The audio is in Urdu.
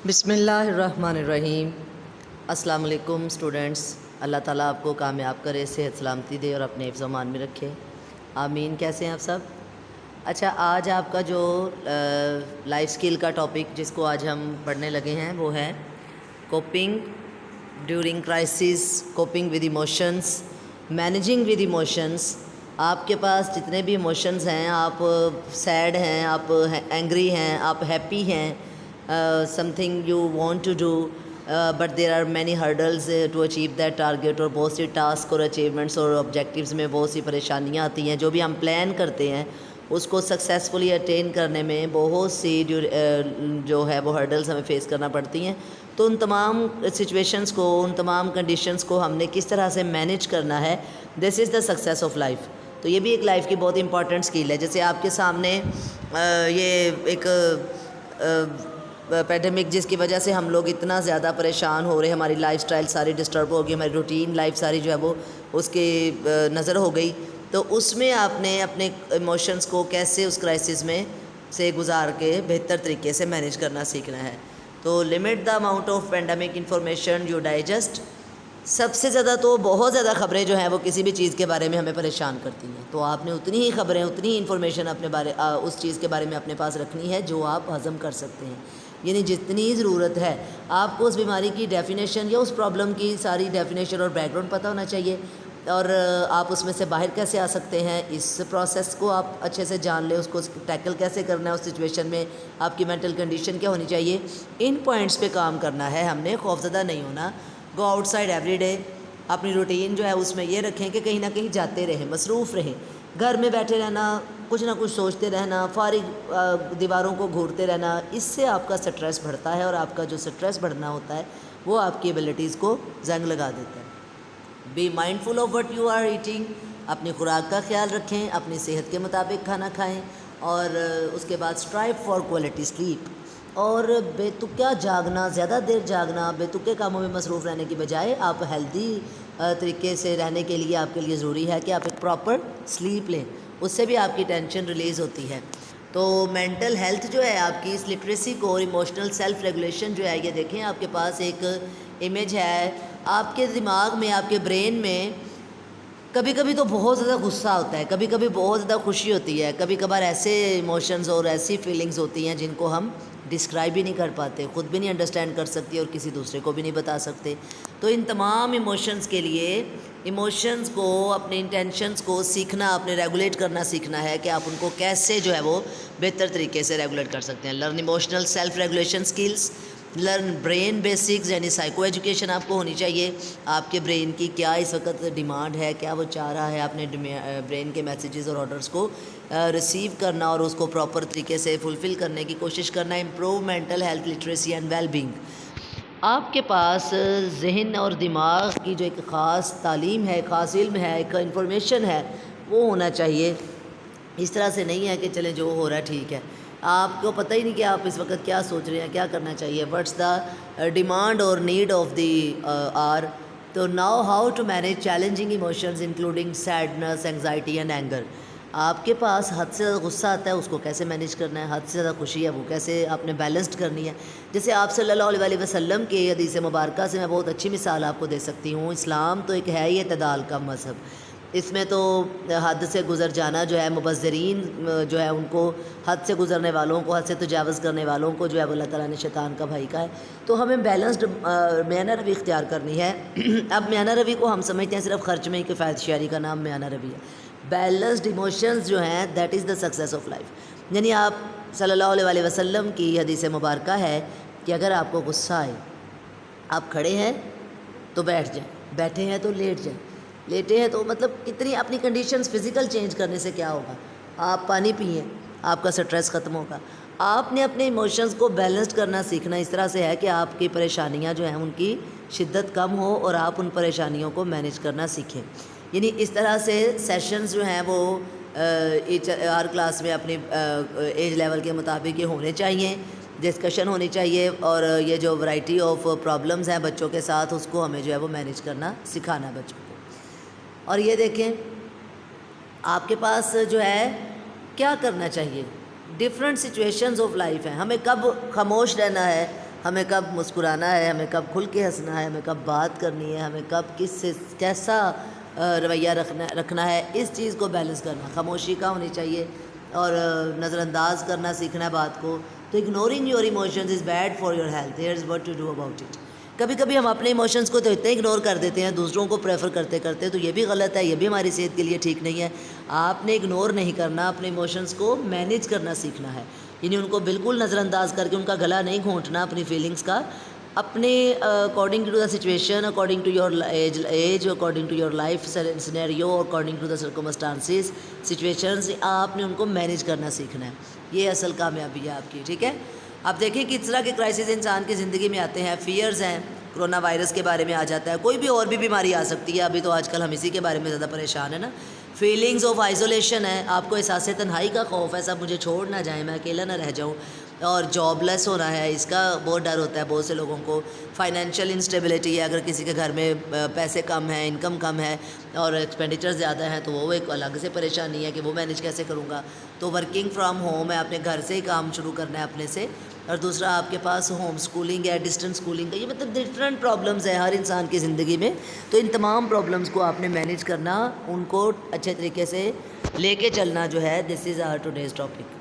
بسم اللہ الرحمن الرحیم۔ السلام علیکم اسٹوڈنٹس، اللہ تعالیٰ آپ کو کامیاب کرے، صحت سلامتی دے اور اپنے حفظ و امان میں رکھے، آمین۔ کیسے ہیں آپ سب؟ اچھا، آج آپ کا جو لائف سکل کا ٹاپک جس کو آج ہم پڑھنے لگے ہیں وہ ہے coping during crisis, coping with emotions, managing with emotions. آپ کے پاس جتنے بھی ایموشنز ہیں، آپ سیڈ ہیں، آپ اینگری ہیں، آپ ہیپی ہیں، something you want to do but there are many hurdles to achieve that target، اور بہت سی ٹاسک اور اچیومنٹس اور آبجیکٹیوز میں بہت سی پریشانیاں آتی ہیں۔ جو بھی ہم پلان کرتے ہیں اس کو سکسیزفلی اٹین کرنے میں بہت سی جو ہے وہ ہرڈلز ہمیں فیس کرنا پڑتی ہیں۔ تو ان تمام سچویشنز کو، ان تمام کنڈیشنز کو ہم نے کس طرح سے مینیج کرنا ہے، دس از دا سکسیس آف لائف۔ تو یہ بھی ایک لائف کی بہت امپورٹنٹ اسکل ہے۔ جیسے آپ کے سامنے یہ ایک پیڈیمک جس کی وجہ سے ہم لوگ اتنا زیادہ پریشان ہو رہے ہیں، ہماری لائف سٹائل ساری ڈسٹرب ہو گئی، ہماری روٹین لائف ساری جو ہے وہ اس کی نظر ہو گئی۔ تو اس میں آپ نے اپنے ایموشنز کو کیسے اس کرائسس میں سے گزار کے بہتر طریقے سے مینیج کرنا سیکھنا ہے۔ تو limit the amount of pandemic information you digest. سب سے زیادہ تو بہت زیادہ خبریں جو ہیں وہ کسی بھی چیز کے بارے میں ہمیں پریشان کرتی ہیں، تو آپ نے اتنی ہی خبریں، اتنی ہی انفارمیشن اپنے اس چیز کے بارے میں اپنے پاس رکھنی ہے جو آپ ہضم کر سکتے ہیں، یعنی جتنی ضرورت ہے۔ آپ کو اس بیماری کی ڈیفینیشن یا اس پرابلم کی ساری ڈیفینیشن اور بیک گراؤنڈ پتہ ہونا چاہیے، اور آپ اس میں سے باہر کیسے آ سکتے ہیں، اس پروسیس کو آپ اچھے سے جان لیں، اس کو ٹیکل کیسے کرنا ہے، اس سچویشن میں آپ کی مینٹل کنڈیشن کیا ہونی چاہیے۔ ان پوائنٹس پہ کام کرنا ہے ہم نے، خوفزدہ نہیں ہونا۔ Go out side every day, اپنی روٹین جو ہے اس میں یہ رکھیں کہ کہیں نہ کہیں جاتے رہیں، مصروف رہیں۔ گھر میں بیٹھے رہنا، کچھ نہ کچھ سوچتے رہنا، فارغ دیواروں کو گھورتے رہنا، اس سے آپ کا سٹریس بڑھتا ہے، اور آپ کا جو سٹریس بڑھنا ہوتا ہے وہ آپ کی ایبلٹیز کو زنگ لگا دیتا ہے۔ Be mindful of what you are eating, اپنی خوراک کا خیال رکھیں، اپنی صحت کے مطابق کھانا کھائیں، اور اس کے بعد اسٹرائیو فار کوالٹی سلیپ۔ اور بے تکا جاگنا، زیادہ دیر جاگنا، بے تکے کاموں میں مصروف رہنے کی بجائے آپ ہیلدی طریقے سے رہنے کے لیے آپ کے لیے ضروری ہے کہ آپ ایک پراپر سلیپ لیں، اس سے بھی آپ کی ٹینشن ریلیز ہوتی ہے۔ تو مینٹل ہیلتھ جو ہے آپ کی، اس لٹریسی کو اور ایموشنل سیلف ریگولیشن جو ہے، یہ دیکھیں آپ کے پاس ایک امیج ہے، آپ کے دماغ میں، آپ کے برین میں کبھی کبھی تو بہت زیادہ غصہ ہوتا ہے، کبھی کبھی بہت زیادہ خوشی ہوتی ہے، کبھی کبھار ایسے ایموشنز اور ایسی فیلنگز ہوتی ہیں جن کو ہم ڈسکرائب ہی نہیں کر پاتے، خود بھی نہیں انڈرسٹینڈ کر سکتے اور کسی دوسرے کو بھی نہیں بتا سکتے۔ تو ان تمام ایموشنز کے لیے، ایموشنز کو، اپنے انٹینشنز کو سیکھنا، اپنے ریگولیٹ کرنا سیکھنا ہے کہ آپ ان کو کیسے جو ہے وہ بہتر طریقے سے ریگولیٹ کر سکتے ہیں۔ Learn emotional self regulation skills, learn brain basics, یعنی سائیکو ایجوکیشن آپ کو ہونی چاہیے۔ آپ کے برین کی کیا اس وقت ڈیمانڈ ہے، کیا وہ چاہ رہا ہے، اپنے برین کے میسیجز اور آرڈرز کو ریسیو کرنا اور اس کو پراپر طریقے سے فلفل کرنے کی کوشش کرنا۔ Improve mental health literacy and well being. آپ کے پاس ذہن اور دماغ کی جو ایک خاص تعلیم ہے، خاص علم ہے، ایک انفارمیشن ہے، وہ ہونا چاہیے۔ اس طرح سے نہیں ہے کہ چلیں جو ہو رہا ہے ٹھیک ہے، آپ کو پتہ ہی نہیں کہ آپ اس وقت کیا سوچ رہے ہیں، کیا کرنا چاہیے، واٹس دا ڈیمانڈ اور نیڈ آف دی آر۔ تو now how to manage challenging emotions including sadness, anxiety and anger. آپ کے پاس حد سے زیادہ غصہ آتا ہے، اس کو کیسے مینیج کرنا ہے، حد سے زیادہ خوشی ہے وہ کیسے آپ نے بیلنسڈ کرنی ہے۔ جیسے آپ صلی اللہ علیہ وسلم کے حدیث مبارکہ سے میں بہت اچھی مثال آپ کو دے سکتی ہوں۔ اسلام تو ایک ہے ہی اعتدال کا مذہب، اس میں تو حد سے گزر جانا جو ہے، مبذرین جو ہے ان کو، حد سے گزرنے والوں کو، حد سے تجاوز کرنے والوں کو جو ہے وہ اللہ تعالیٰ نے شیطان کا بھائی کہا ہے۔ تو ہمیں بیلنسڈ میانہ روی اختیار کرنی ہے۔ اب میانہ روی کو ہم سمجھتے ہیں صرف خرچ میں ہی کفایت شعری کا نام میانہ روی ہے۔ بیلنسڈ ایموشنز جو ہیں، that is the success of life. یعنی آپ صلی اللہ علیہ وسلم کی حدیث مبارکہ ہے کہ اگر آپ کو غصہ آئے، آپ کھڑے ہیں تو بیٹھ جائیں، بیٹھے ہیں تو لیٹ جائیں، لیٹے ہیں تو مطلب اتنی اپنی کنڈیشنز فزیکل چینج کرنے سے کیا ہوگا، آپ پانی پئیں، آپ کا سٹریس ختم ہوگا۔ آپ نے اپنے ایموشنز کو بیلنسڈ کرنا سیکھنا اس طرح سے ہے کہ آپ کی پریشانیاں جو ہیں ان کی شدت کم ہو اور آپ ان پریشانیوں کو مینیج کرنا سیکھیں۔ یعنی اس طرح سے سیشنز جو ہیں وہ ہر کلاس میں اپنی ایج لیول کے مطابق یہ ہونے چاہیے، ڈسکشن ہونی چاہیے، اور یہ جو ورائٹی آف پرابلمز ہیں بچوں کے ساتھ، اس کو ہمیں جو ہے وہ مینیج کرنا سکھانا ہے بچوں کو۔ اور یہ دیکھیں آپ کے پاس جو ہے کیا کرنا چاہیے، ڈفرینٹ سچویشنز آف لائف ہیں، ہمیں کب خاموش رہنا ہے، ہمیں کب مسکرانا ہے، ہمیں کب کھل کے ہنسنا ہے، ہمیں کب بات کرنی ہے، ہمیں کب کس سے کیسا رویہ رکھنا ہے، اس چیز کو بیلنس کرنا، خاموشی کا ہونی چاہیے اور نظر انداز کرنا سیکھنا ہے بات کو. تو ignoring your emotions is bad for your health. Here is what to do about it. کبھی کبھی ہم اپنے ایموشنز کو تو اتنے اگنور کر دیتے ہیں دوسروں کو پریفر کرتے کرتے، تو یہ بھی غلط ہے، یہ بھی ہماری صحت کے لیے ٹھیک نہیں ہے. آپ نے اگنور نہیں کرنا، اپنے ایموشنز کو مینیج کرنا سیکھنا ہے، یعنی ان کو بالکل نظر انداز کر کے ان کا گلا نہیں گھونٹنا اپنی فیلنگز کا. اپنے according to the situation, according to your age, according to your life scenario, according to the circumstances situations, آپ نے ان کو مینیج کرنا سیکھنا ہے. یہ اصل کامیابی ہے آپ کی. ٹھیک ہے. آپ دیکھیں کہ اس طرح کے کرائسس انسان کی زندگی میں آتے ہیں. فیئرز ہیں، کرونا وائرس کے بارے میں آ جاتا ہے، کوئی بھی اور بھی بیماری آ سکتی ہے. ابھی تو آج کل ہم اسی کے بارے میں زیادہ پریشان ہیں نا. فیلنگز آف آئسولیشن ہے، آپ کو احساس تنہائی کا خوف ہے، سب مجھے چھوڑ نہ جائیں، میں اکیلا نہ رہ جاؤں. اور جاب لیس ہونا ہے، اس کا بہت ڈر ہوتا ہے بہت سے لوگوں کو. فائنینشیل انسٹیبلٹی ہے، اگر کسی کے گھر میں پیسے کم ہیں، انکم کم ہے اور ایکسپینڈیچر زیادہ ہے تو وہ ایک الگ سے پریشانی ہے کہ وہ مینیج کیسے کروں گا. تو ورکنگ فرام ہوم ہے، اپنے گھر سے ہی کام شروع کرنا ہے اپنے سے. اور دوسرا آپ کے پاس ہوم اسکولنگ ہے، ڈسٹینس اسکولنگ ہے. یہ مطلب ڈفرینٹ پرابلمز ہیں ہر انسان کی زندگی میں. تو ان تمام پرابلمز کو آپ نے مینیج کرنا، ان کو اچھے طریقے سے لے کے چلنا جو ہے. دس از آور ٹوڈیز ٹاپک.